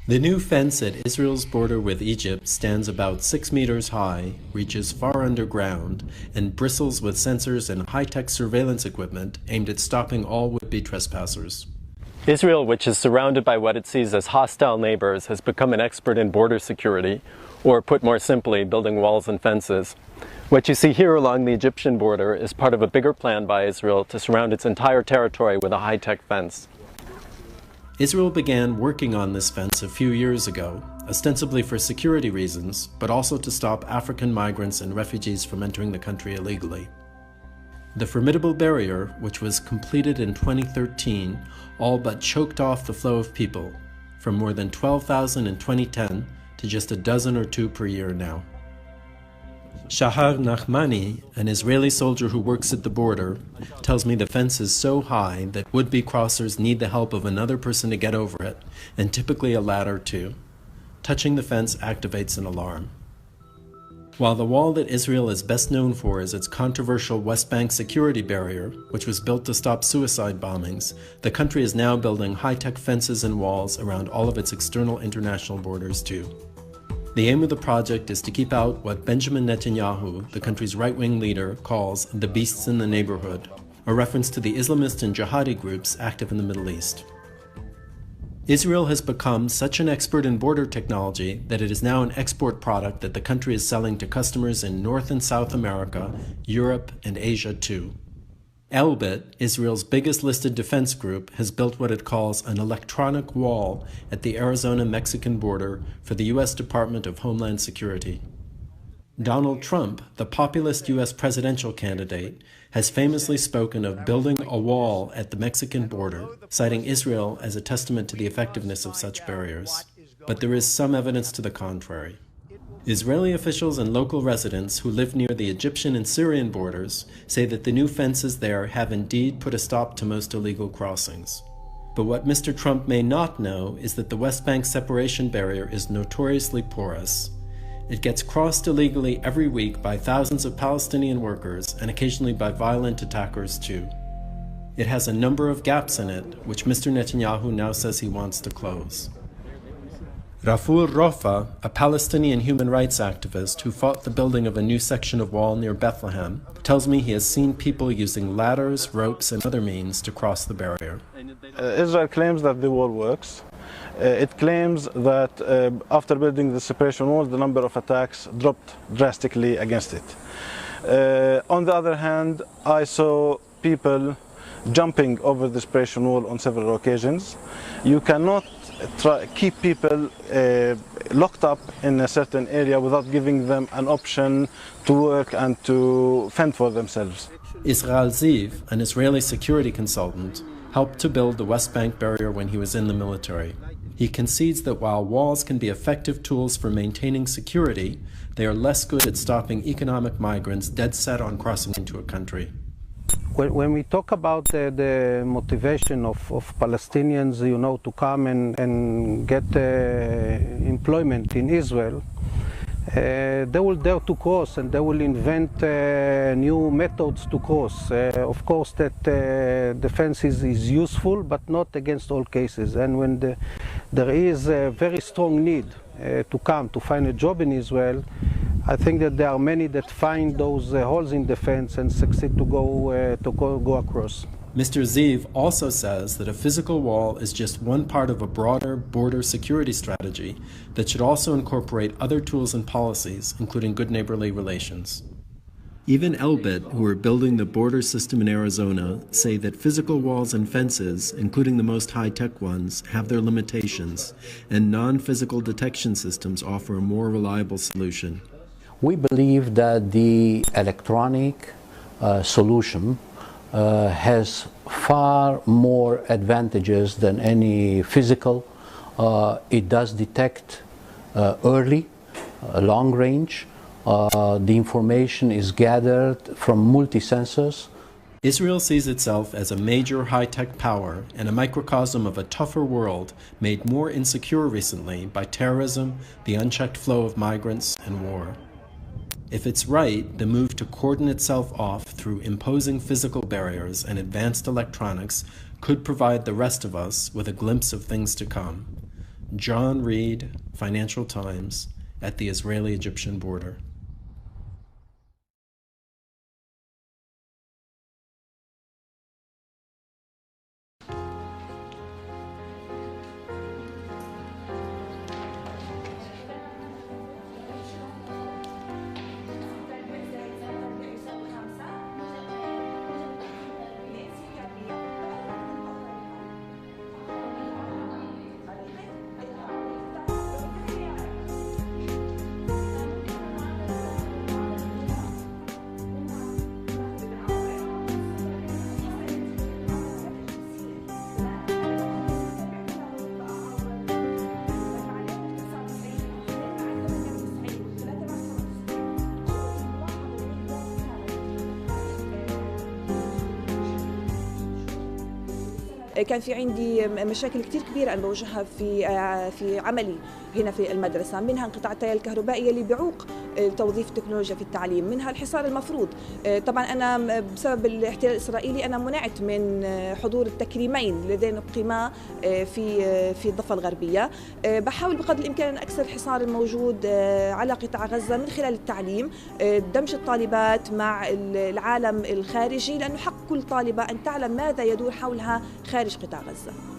The new fence at Israel's border with Egypt stands about 6 meters high, reaches far underground, and bristles with sensors and high-tech surveillance equipment aimed at stopping all would-be trespassers. Israel, which is surrounded by what it sees as hostile neighbors, has become an expert in border security, or put more simply, building walls and fences. What you see here along the Egyptian border is part of a bigger plan by Israel to surround its entire territory with a high-tech fence. Israel began working on this fence a few years ago, ostensibly for security reasons, but also to stop African migrants and refugees from entering the country illegally. The formidable barrier, which was completed in 2013, all but choked off the flow of people, from more than 12,000 in 2010 to just a dozen or two per year now. Shahar Nachmani, an Israeli soldier who works at the border, tells me the fence is so high that would-be crossers need the help of another person to get over it, and typically a ladder too. Touching the fence activates an alarm. While the wall that Israel is best known for is its controversial West Bank security barrier, which was built to stop suicide bombings, the country is now building high-tech fences and walls around all of its external international borders too. The aim of the project is to keep out what Benjamin Netanyahu, the country's right-wing leader, calls the beasts in the neighborhood, a reference to the Islamist and jihadi groups active in the Middle East. Israel has become such an expert in border technology that it is now an export product that the country is selling to customers in North and South America, Europe, and Asia too. Elbit, Israel's biggest listed defense group, has built what it calls an electronic wall at the Arizona-Mexican border for the U.S. Department of Homeland Security. Donald Trump, the populist U.S. presidential candidate, has famously spoken of building a wall at the Mexican border, citing Israel as a testament to the effectiveness of such barriers. But there is some evidence to the contrary. Israeli officials and local residents who live near the Egyptian and Syrian borders say that the new fences there have indeed put a stop to most illegal crossings. But what Mr. Trump may not know is that the West Bank separation barrier is notoriously porous. It gets crossed illegally every week by thousands of Palestinian workers and occasionally by violent attackers too. It has a number of gaps in it, which Mr. Netanyahu now says he wants to close. Raful Rofa, a Palestinian human rights activist who fought the building of a new section of wall near Bethlehem, tells me he has seen people using ladders, ropes, and other means to cross the barrier. Israel claims that the wall works. It claims that after building the separation wall, the number of attacks dropped drastically against it. On the other hand, I saw people jumping over the separation wall on several occasions. You cannot keep people locked up in a certain area without giving them an option to work and to fend for themselves. Israel Ziv, an Israeli security consultant, helped to build the West Bank barrier when he was in the military. He concedes that while walls can be effective tools for maintaining security, they are less good at stopping economic migrants dead set on crossing into a country. When we talk about the motivation of Palestinians, to come and get employment in Israel, they will dare to cross and they will invent new methods to cross. Of course, that the fence is useful, but not against all cases. And when there is a very strong need to come to find a job in Israel, I think that there are many that find those holes in the fence and succeed to go across. Mr. Ziv also says that a physical wall is just one part of a broader border security strategy that should also incorporate other tools and policies, including good neighborly relations. Even Elbit, who are building the border system in Arizona, say that physical walls and fences, including the most high-tech ones, have their limitations, and non-physical detection systems offer a more reliable solution. We believe that the electronic solution has far more advantages than any physical. It does detect early, long range. The information is gathered from multi-sensors. Israel sees itself as a major high-tech power and a microcosm of a tougher world made more insecure recently by terrorism, the unchecked flow of migrants, and war. If it's right, the move to cordon itself off through imposing physical barriers and advanced electronics could provide the rest of us with a glimpse of things to come. John Reed, Financial Times, at the Israeli-Egyptian border. كان في عندي مشاكل كثير كبيرة أنا بواجهها في عملي هنا في المدرسة، منها انقطاع التيار الكهربائي اللي بيعوق توظيف التكنولوجيا في التعليم، منها الحصار المفروض. طبعا أنا بسبب الاحتلال الإسرائيلي أنا منعت من حضور التكريمين اللذين أقيما في الضفة الغربية. بحاول بقدر الإمكان أن أكسر الحصار الموجود على قطاع غزة من خلال التعليم، دمج الطالبات مع العالم الخارجي، لأنه حق كل طالبة أن تعلم ماذا يدور حولها خارج قطاع غزة.